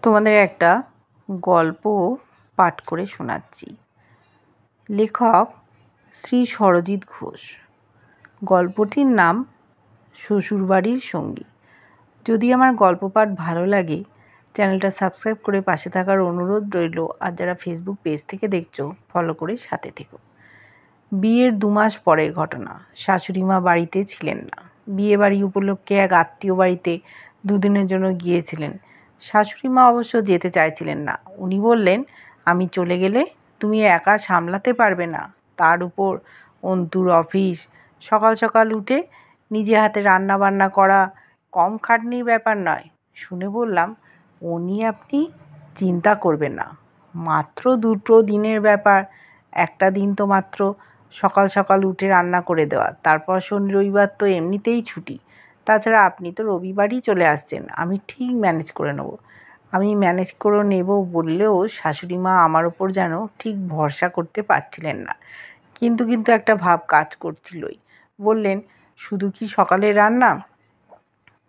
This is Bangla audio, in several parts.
তোমাদের একটা গল্প পাঠ করে শোনাচ্ছি। লেখক শ্রী সরজিৎ ঘোষ। গল্পটির নাম শ্বশুরবাড়ির সঙ্গী। যদি আমার গল্প পাঠ ভালো লাগে, চ্যানেলটা সাবস্ক্রাইব করে পাশে থাকার অনুরোধ রইল। আর যারা ফেসবুক পেজ থেকে দেখছো, ফলো করে সাথে থেকো। বিয়ের 2 মাস পরের ঘটনা। শাশুড়িমা বাড়িতে ছিলেন না। বিয়ে বাড়ি উপলক্ষে এক আত্মীয় বাড়িতে 2 দিনের জন্য গিয়েছিলেন। শাশুড়িমা অবশ্য যেতে চাইছিলেন না। উনি বললেন, আমি চলে গেলে তুমি একা সামলাতে পারবে না। তার উপর অন্তুর অফিস। সকাল সকাল উঠে নিজে হাতে রান্না বান্না করা কম খাটনির ব্যাপার নয়। শুনে বললাম, ও নিয়ে আপনি চিন্তা করবেন না, মাত্র 2 দিনের ব্যাপার। একটা দিন তো মাত্র সকাল সকাল উঠে রান্না করে দেওয়া, তারপর শনি রবিবার তো এমনিতেই ছুটি। তাছাড়া আপনি তো রবিবারই চলে আসছেন, আমি ঠিক ম্যানেজ করে নেব। আমি ম্যানেজ করে নেব বললেও শাশুড়িমা আমার ওপর যেন ঠিক ভরসা করতে পারছিলেন না। কিন্তু একটা ভাব কাজ করছিলই। বললেন, শুধু কি সকালে রান্না,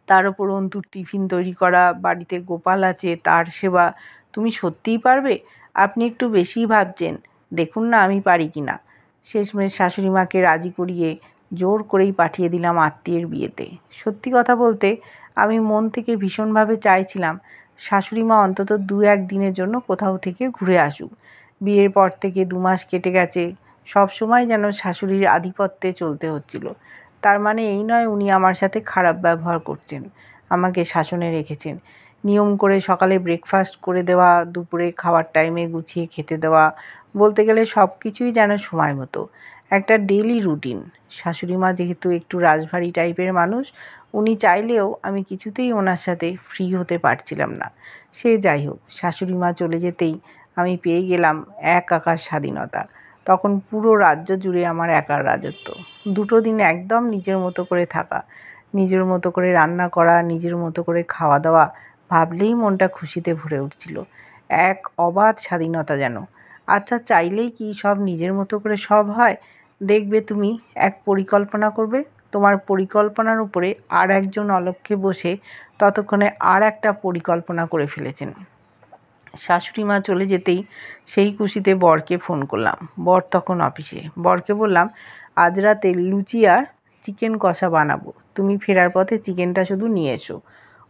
তার ওপর অন্তুর টিফিন তৈরি করা, বাড়িতে গোপাল আছে তার সেবা, তুমি সত্যিই পারবে? আপনি একটু বেশিই ভাবছেন, দেখুন না আমি পারি কি না। শেষমেশ শাশুড়িমাকে রাজি করিয়ে জোর করেই পাঠিয়ে দিলাম আত্মীয়ের বিয়েতে। সত্যি কথা বলতে আমি মন থেকে ভীষণভাবে চাইছিলাম শাশুড়িমা অন্তত 2-1 দিনের জন্য কোথাও থেকে ঘুরে আসুক। বিয়ের পর থেকে 2 মাস কেটে গেছে, সব সময় যেন শাশুড়ির আধিপত্যে চলতে হচ্ছিল। তার মানে এই নয় উনি আমার সাথে খারাপ ব্যবহার করছেন, আমাকে শাসনে রেখেছেন। নিয়ম করে সকালে ব্রেকফাস্ট করে দেওয়া, দুপুরে খাওয়ার টাইমে গুছিয়ে খেতে দেওয়া, বলতে গেলে সব কিছুই যেন সময় মতো। একটা ডেইলি রুটিন। শাশুড়িমা যেহেতু একটু রাশভারী টাইপের মানুষ, উনি চাইলেও আমি কিছুতেই ওনার সাথে ফ্রি হতে পারছিলাম না। সে যাই হোক, শাশুড়িমা চলে যেতেই আমি পেয়ে গেলাম এক আকাশ স্বাধীনতা। তখন পুরো রাজ্য জুড়ে আমার একার রাজত্ব। 2 দিন একদম নিজের মতো করে থাকা, নিজের মতো করে রান্না করা, নিজের মতো করে খাওয়া দাওয়া, ভাবলেই মনটা খুশিতে ভরে উঠছিল। এক অবাধ স্বাধীনতা যেন। আচ্ছা, চাইলেই কি সব নিজের মতো করে সব হয়? দেখবে তুমি এক পরিকল্পনা করবে, তোমার পরিকল্পনার উপরে আর একজন অলক্ষ্যে বসে ততক্ষণে আর একটা পরিকল্পনা করে ফেলেছেন। শাশুড়িমা চলে যেতেই সেই খুশিতে বরকে ফোন করলাম। বর তখন অফিসে। বরকে বললাম, আজ রাতে লুচি আর চিকেন কষা বানাবো, তুমি ফেরার পথে চিকেনটা শুধু নিয়ে এসো।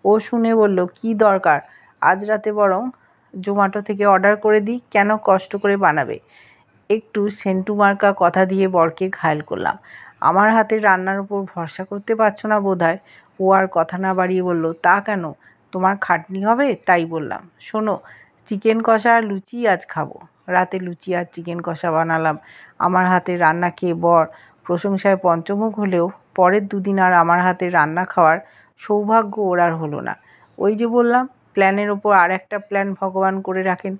ও শুনে বলল, কি দরকার, আজ রাতে বরং জোম্যাটো থেকে অর্ডার করে দিই, কেন কষ্ট করে বানাবে? একটু সেন্টু মার্কা কথা দিয়ে বরকে ঘায়েল করলাম। আমার হাতের রান্নার উপর ভরসা করতে পারছো না বোধহয়। ও আর কথা না বাড়িয়ে বলল, তা কেন, তোমার খাটনি হবে তাই বললাম। শোনো, চিকেন কষা আর লুচি আজ খাবো। রাতে লুচি আর চিকেন কষা বানালাম। আমার হাতের রান্না খেয়ে বর প্রশংসায় পঞ্চমুখ হলেও পরের 2 দিন আর আমার হাতের রান্না খাওয়ার সৌভাগ্য ওর আর হলো না। ওই যে বললাম, প্ল্যানের ওপর আর একটা প্ল্যান ভগবান করে রাখেন।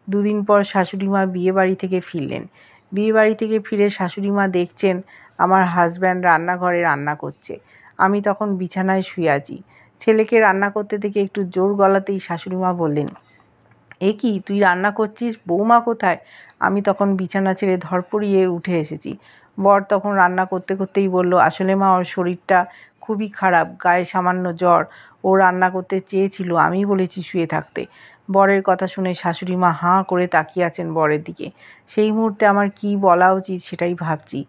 2 দিন পর শাশুড়িমা বিয়ে বাড়ি থেকে ফিরলেন। বিয়ে বাড়ি থেকে ফিরে শাশুড়িমা দেখছেন আমার হাজব্যান্ড রান্নাঘরে রান্না করছে। আমি তখন বিছানায় শুয়ে আছি। ছেলেকে রান্না করতে দেখে একটু জোর গলাতেই শাশুড়িমা বললেন, এ কি, তুই রান্না করছিস, বৌমা কোথায়? আমি তখন বিছানা ছেড়ে ধরপড়িয়ে উঠে এসেছি। বর তখন রান্না করতে করতেই বলল, আসলে মা, ওর শরীরটা খুবই খারাপ, গায়ে সামান্য জ্বর। ও রান্না করতে চেয়েছিল, আমি বলেছি শুয়ে থাকতে। বরের কথা শুনে শাশুড়িমা হাঁ করে তাকিয়ে আছেন বরের দিকে। সেই মুহূর্তে আমার কি বলা উচিত সেটাই ভাবছি।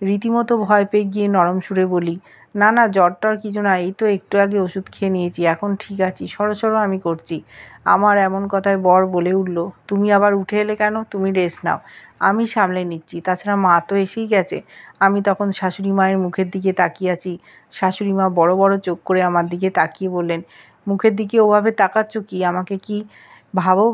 রীতিমতো ভয় পেয়ে গিয়ে নরম সুরে বলি, না না, জ্বর টর কিছু না, এই তো একটু আগে ওষুধ খেয়ে নিয়েছি, এখন ঠিক আছি, সরো আমি করছি। আমার এমন কথায় বর বলে উঠল, তুমি আবার উঠে এলে কেন, তুমি রেস্ট নাও, আমি সামলে নিচ্ছি, তাছাড়া মা তো এসেই গেছে। আমি তখন শাশুড়ি মায়ের মুখের দিকে তাকিয়ে আছি। শাশুড়ি মা বড় বড় চোখ করে আমার দিকে তাকিয়ে বললেন, মুখের দিকে ওভাবে তাকাচ্ছ কি, আমাকে কি ভাবো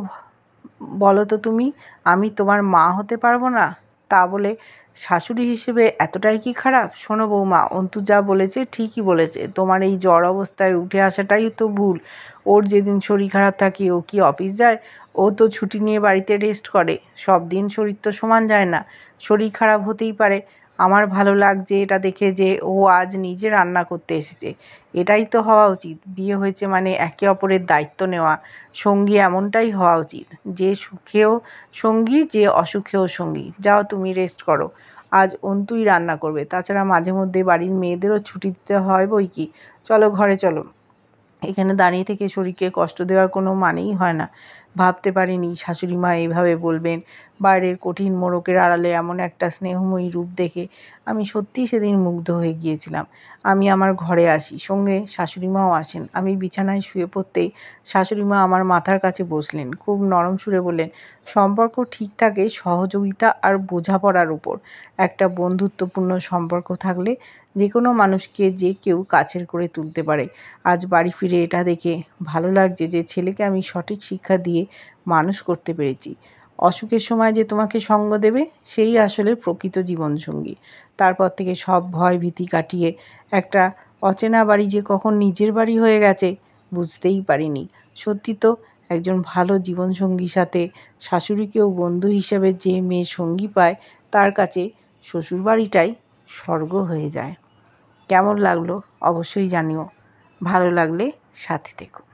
বলো তো তুমি, আমি তোমার মা হতে পারবো না? তা বলে শাশুড়ি হিসেবে এতটাই কি খারাপ? শোনো বৌমা, অন্তু যা বলেছে ঠিকই বলেছে, তোমার এই জ্বর অবস্থায় উঠে আসাটাই তো ভুল। ওর যেদিন শরীর খারাপ থাকে ও কি অফিস যায়? ও তো ছুটি নিয়ে বাড়িতে রেস্ট করে। সব দিন শরীর তো সমান যায় না, শরীর খারাপ হতেই পারে। আমার ভালো লাগছে এটা দেখে যে ও আজ নিজে রান্না করতে এসেছে। এটাই তো হওয়া উচিত। বিয়ে হয়েছে মানে একে অপরের দায়িত্ব নেওয়া। সঙ্গী এমনটাই হওয়া উচিত, যে সুখেও সঙ্গী, যে অসুখেও সঙ্গী। যাও তুমি রেস্ট করো, আজ অন্তুই রান্না করবে, তাছাড়া মাঝে মধ্যে বাড়ির মেয়েদেরও ছুটি দিতে হয় বই কি। চলো ঘরে চলো। এখানে দাঁড়িয়ে থেকে শরীরকে কষ্ট দেওয়ার কোনো মানেই হয় না। ভাবতে পারিনি শাশুড়ি মা এইভাবে বলবেন। বাইরের কঠিন মোড়কের আড়ালে এমন একটা স্নেহময়ী রূপ দেখে আমি সত্যিই সেদিন মুগ্ধ হয়ে গিয়েছিলাম। আমি আমার ঘরে আসি, সঙ্গে শাশুড়ি মাও আসেন। আমি বিছানায় শুয়ে পড়তেই শাশুড়ি মা আমার মাথার কাছে বসলেন। খুব নরম সুরে বললেন, সম্পর্ক ঠিক থাকে সহযোগিতা আর বোঝাপড়ার উপর। একটা বন্ধুত্বপূর্ণ সম্পর্ক থাকলে যে কোনো মানুষকে যে কেউ কাছের করে তুলতে পারে। আজ বাড়ি ফিরে এটা দেখে ভালো লাগছে যে ছেলেকে আমি সঠিক শিক্ষা দিয়ে মানুষ করতে পেরেছি। অসুখের সময় যে তোমাকে সঙ্গ দেবে সেই আসলে প্রকৃত জীবনসঙ্গী। তারপর থেকে সব ভয় ভীতি কাটিয়ে একটা অচেনা বাড়ি যে কখন নিজের বাড়ি হয়ে গেছে বুঝতেই পারিনি। সত্যি তো, একজন ভালো জীবনসঙ্গীর সাথে শাশুড়িকেও বন্ধু হিসেবে যে মেয়ে সঙ্গী পায় তার কাছে শ্বশুরবাড়িটাই স্বর্গ হয়ে যায়। কেমন লাগলো অবশ্যই জানিও। ভালো লাগলে সাথে থেকো।